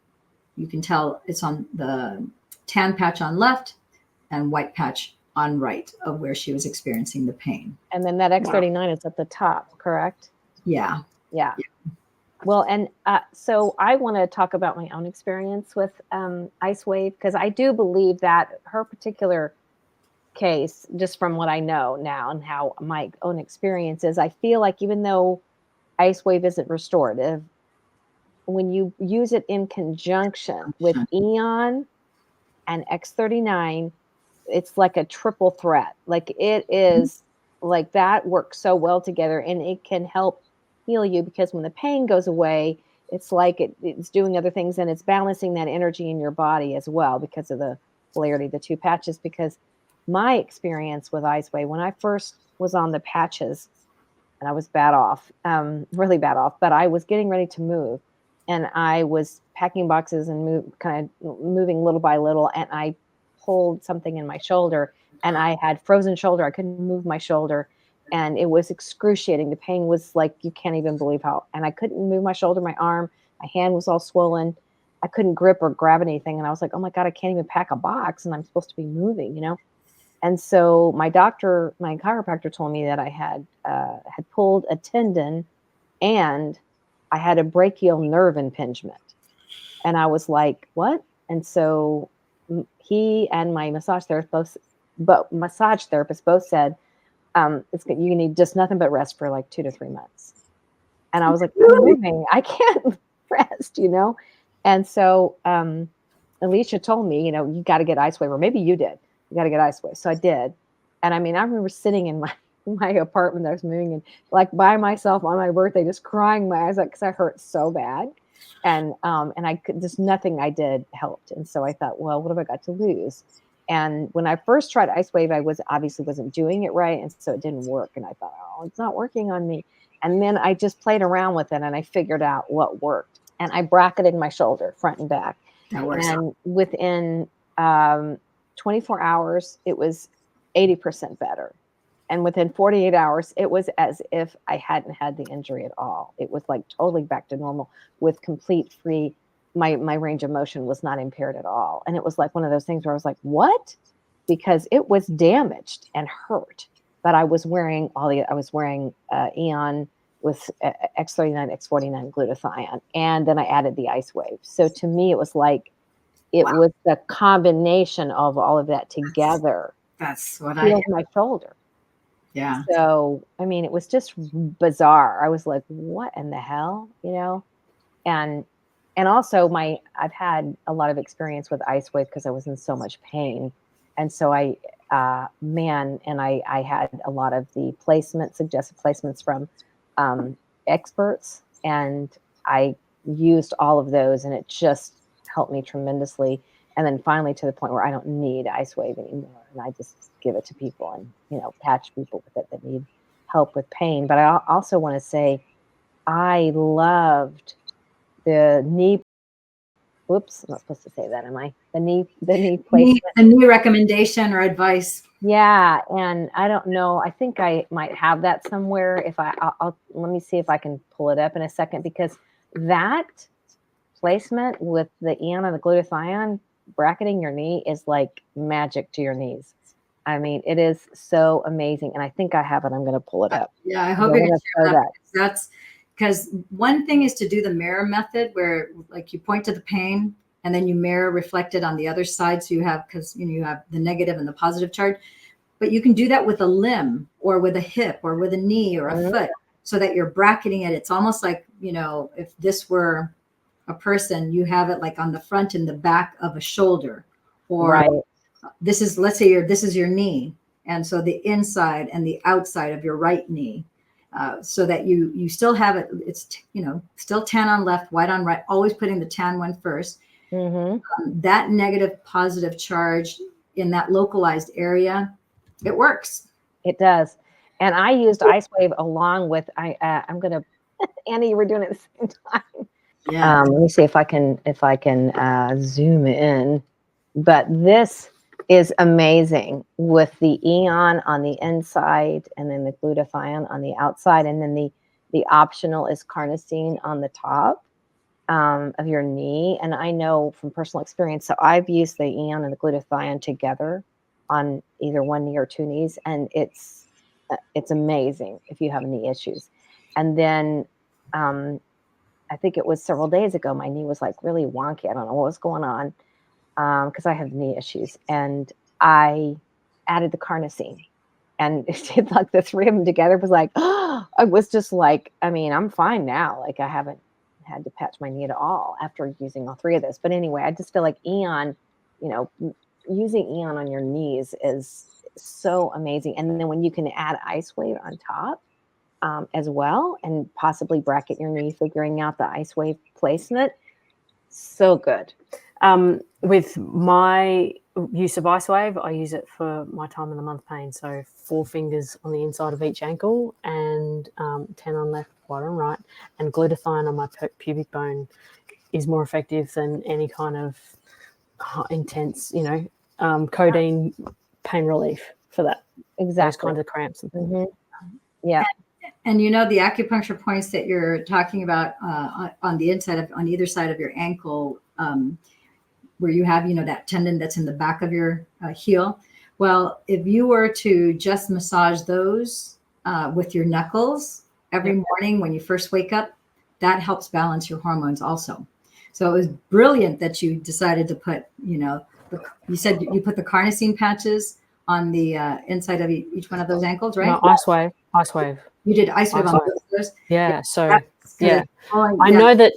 You can tell it's on the tan patch on left and white patch on right of where she was experiencing the pain. And then that X39 is at the top, correct? Yeah. Yeah. Well, and so I want to talk about my own experience with IceWave, because I do believe that her particular case, just from what I know now and how my own experience is, I feel like even though IceWave isn't restorative, when you use it in conjunction with Aeon and X39, it's like a triple threat. Like it is like that works so well together, and it can help heal you, because when the pain goes away, it's like it's doing other things, and it's balancing that energy in your body as well because of the polarity of the two patches. Because my experience with IceWave, when I first was on the patches, and I was bad off, really bad off, but I was getting ready to move, and I was packing boxes and kind of moving little by little, and I pulled something in my shoulder, and I had frozen shoulder. I couldn't move my shoulder, and it was excruciating. The pain was like, you can't even believe how, and I couldn't move my shoulder, my arm, my hand was all swollen. I couldn't grip or grab anything. And I was like, oh my God, I can't even pack a box, and I'm supposed to be moving, you know? And so my doctor, my chiropractor, told me that I had pulled a tendon and I had a brachial nerve impingement. And I was like, what? And so he and my massage therapist both said, you need just nothing but rest for like 2 to 3 months. And I was like, I'm moving, I can't rest, you know? And so Alicia told me, you know, you got to get IceWave, or maybe you did. You got to get IceWave. So I did. And I mean, I remember sitting in my apartment that I was moving in, like by myself on my birthday, just crying my eyes out because I hurt so bad. And I could, just nothing I did helped. And so I thought, well, what have I got to lose? And when I first tried IceWave, I obviously wasn't doing it right. And so it didn't work. And I thought, oh, it's not working on me. And then I just played around with it, and I figured out what worked. And I bracketed my shoulder front and back. That works. And within 24 hours, it was 80% better. And within 48 hours, it was as if I hadn't had the injury at all. It was like totally back to normal with complete free. My range of motion was not impaired at all. And it was like one of those things where I was like, what? Because it was damaged and hurt. But I was wearing Aeon with X39, X49 glutathione. And then I added the IceWave. So to me, it was like, it was the combination of all of that together. That's what healed my shoulder. Yeah. So, I mean, it was just bizarre. I was like, what in the hell, you know? And also I've had a lot of experience with IceWave because I was in so much pain. And so I had a lot of the suggested placements from experts, and I used all of those, and it just helped me tremendously. And then finally to the point where I don't need IceWave anymore, and I just give it to people and, you know, patch people with it that need help with pain. But I also want to say I loved the knee. Whoops, I'm not supposed to say that, am I? The knee placement. A knee recommendation or advice. Yeah, and I don't know. I think I might have that somewhere. If I'll let me see if I can pull it up in a second, because that placement with the Aeon and the glutathione bracketing your knee is like magic to your knees. I mean, it is so amazing, and I think I have it. I'm going to pull it up. Yeah, I hope you can share that. That's because one thing is to do the mirror method, where like you point to the pain and then you mirror reflected on the other side. So you have, because you know, you have the negative and the positive charge. but you can do that with a limb or with a hip or with a knee or a foot, so that you're bracketing it. It's almost like, if this were a person, you have it like on the front and the back of a shoulder, or this is, let's say this is your knee. And so the inside and the outside of your right knee, so that you still have it. It's, still tan on left, white on right, always putting the tan one first. That negative positive charge in that localized area, it works. It does. And I used IceWave along with, I'm going to, Annie, you were doing it at the same time. Yeah. Let me see if I can zoom in. But this is amazing with the Aeon on the inside and then the glutathione on the outside. And then the optional is carnosine on the top of your knee. And I know from personal experience, so I've used the Aeon and the glutathione together on either one knee or two knees. And it's amazing if you have knee issues. And then I think it was several days ago, my knee was like really wonky. I don't know what was going on because I have knee issues. And I added the carnosine, and it did like the three of them together was like, oh, I was just like, I mean, I'm fine now. Like I haven't had to patch my knee at all after using all three of this. But anyway, I just feel like Aeon, using Aeon on your knees is so amazing. And then when you can add IceWave on top as well, and possibly bracket your knee, figuring out the IceWave placement, so good. With my use of IceWave, I use it for my time of the month pain. So 4 fingers on the inside of each ankle, and 10 on left, white on right, and glutathione on my pubic bone is more effective than any kind of intense, codeine pain relief for that. Exactly. Those kinds of cramps and things. Yeah. And the acupuncture points that you're talking about on the inside on either side of your ankle, where you have, that tendon that's in the back of your heel. Well, if you were to just massage those with your knuckles every morning when you first wake up, that helps balance your hormones also. So it was brilliant that you decided to put, you said you put the carnosine patches on the inside of each one of those ankles, right? No, IceWave. You did IceWave on those? Yeah. So yeah, I know that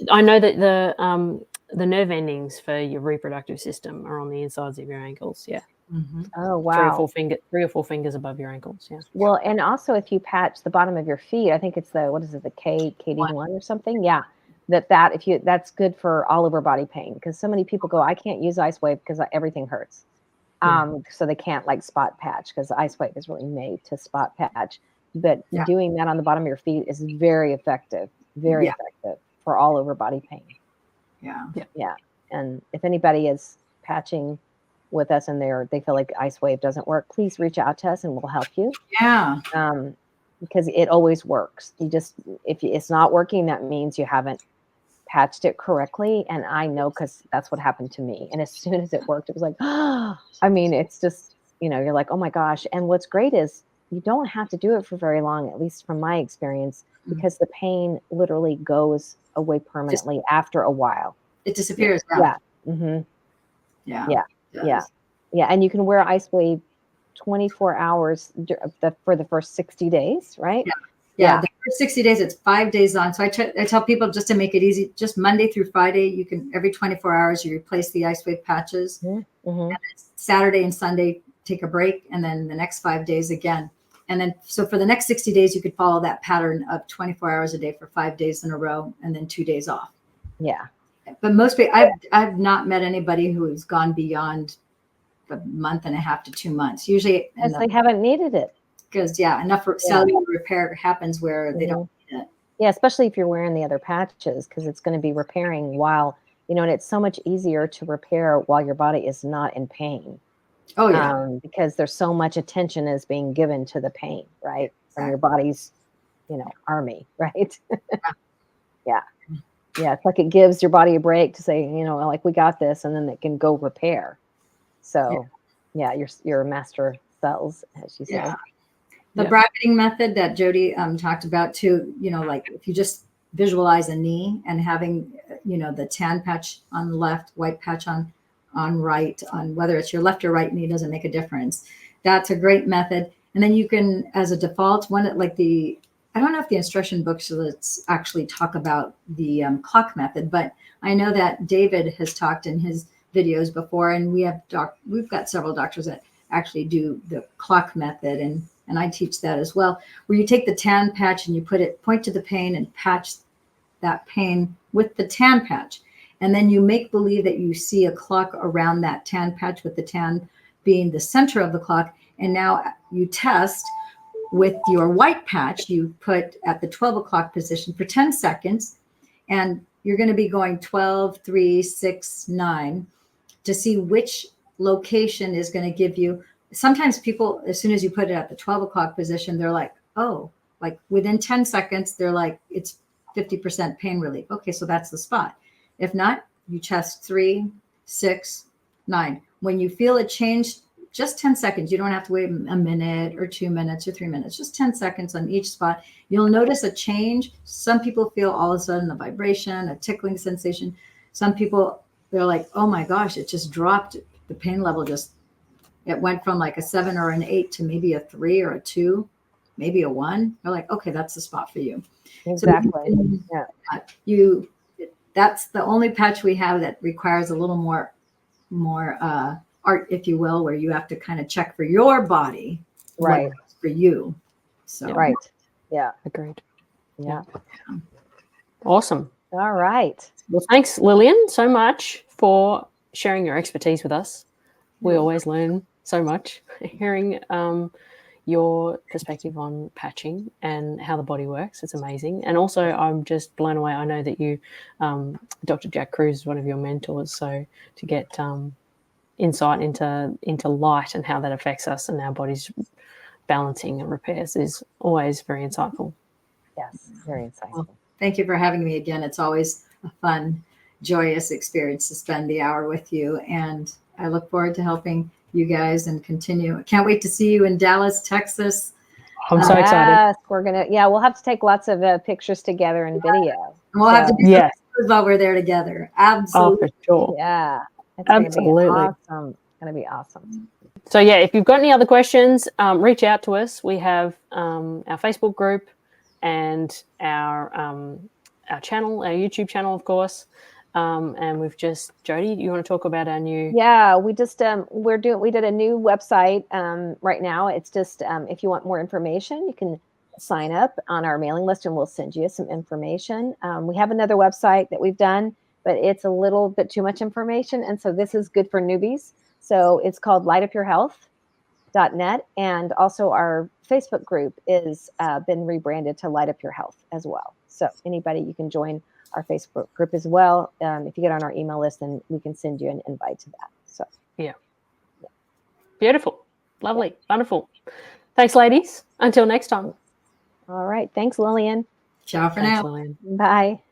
the nerve endings for your reproductive system are on the insides of your ankles. Yeah. Oh wow. 3 or 4 fingers above your ankles. Yeah. Well, and also if you patch the bottom of your feet, I think it's the KD1 or something. Yeah. That's good for all over body pain, because so many people go, I can't use IceWave because everything hurts. So they can't like spot patch, because IceWave is really made to spot patch. But doing that on the bottom of your feet is very effective for all over body pain. Yeah. And if anybody is patching with us and they feel like IceWave doesn't work, please reach out to us and we'll help you. Yeah. Because it always works. If it's not working, that means you haven't patched it correctly. And I know, because that's what happened to me. And as soon as it worked, it was like, I mean, it's just, you're like, oh my gosh. And what's great is you don't have to do it for very long, at least from my experience, because the pain literally goes away permanently after a while. It disappears. Yeah. Yeah. Yeah. And you can wear IceWave 24 hours for the first 60 days, right? Yeah. The first 60 days, it's 5 days on. So I tell people, just to make it easy, just Monday through Friday, you can, every 24 hours, you replace the IceWave patches. And Saturday and Sunday, take a break. And then the next 5 days again. And then, so for the next 60 days, you could follow that pattern of 24 hours a day for 5 days in a row, and then 2 days off. Yeah. But most people, I've not met anybody who has gone beyond a month and a half to 2 months. Usually, because they haven't needed it. Because enough cellular repair happens where they don't need it. Yeah, especially if you're wearing the other patches, because it's going to be repairing while, and it's so much easier to repair while your body is not in pain. Oh yeah. Because there's so much attention is being given to the pain, right? From your body's, army, right? Yeah. It's like it gives your body a break to say, like, we got this, and then it can go repair. So your master cells, as you say. Yeah. The bracketing method that Jodi talked about too, like if you just visualize a knee and having, the tan patch on left, white patch on right, on whether it's your left or right knee, doesn't make a difference. That's a great method. And then you can, as a default, one like I don't know if the instruction books let's actually talk about the clock method, but I know that David has talked in his videos before, and we've got several doctors that actually do the clock method, and I teach that as well, where you take the tan patch and you point to the pain and patch that pain with the tan patch. And then you make believe that you see a clock around that tan patch, with the tan being the center of the clock. And now you test with your white patch, you put at the 12 o'clock position for 10 seconds, and you're going to be going 12, 3, 6, 9 to see which location is going to give you. Sometimes people, as soon as you put it at the 12 o'clock position, they're like, oh, like within 10 seconds, they're like, it's 50% pain relief. Okay, so that's the spot. If not, you test 3, 6, 9. When you feel a change, just 10 seconds. You don't have to wait a minute or 2 minutes or 3 minutes, just 10 seconds on each spot. You'll notice a change. Some people feel all of a sudden a vibration, a tickling sensation. Some people, they're like, oh my gosh, it just dropped. The pain level it went from like a 7 or an 8 to maybe a 3 or a 2, maybe a 1. They're like, okay, that's the spot for you. Exactly. So that's the only patch we have that requires a little more art, if you will, where you have to kind of check for your body, right? For you. So right. Yeah. Agreed. Yeah. Awesome. All right. Well, thanks, Lillian, so much for sharing your expertise with us. We always learn so much hearing your perspective on patching and how the body works. It's amazing. And also, I'm just blown away. I know that you, Dr. Jack Cruz, is one of your mentors. So to get insight into light and how that affects us and our body's balancing and repairs is always very insightful. Yes, very insightful. Well, thank you for having me again. It's always a fun, joyous experience to spend the hour with you, and I look forward to helping you guys and continue. Can't wait to see you in Dallas, Texas. I'm so excited. Yes, we'll have to take lots of pictures together and video. We'll have to do some while we're there together. Absolutely. Oh, for sure. Yeah. It's Absolutely. going to be awesome. It's going to be awesome. So yeah, if you've got any other questions, reach out to us. We have our Facebook group and our channel, our YouTube channel, of course. And we've just, Jodi, you want to talk about our new? Yeah, we just we did a new website right now. It's just if you want more information, you can sign up on our mailing list and we'll send you some information. We have another website that we've done, but it's a little bit too much information, and so this is good for newbies. So it's called lightupyourhealth.net, and also our Facebook group is been rebranded to Light Up Your Health as well. So anybody, you can join our Facebook group as well. If you get on our email list, then we can send you an invite to that. So yeah. Beautiful, lovely, wonderful. Thanks, ladies. Until next time. All right. Thanks, Lillian. Ciao for now. Lillian. Bye.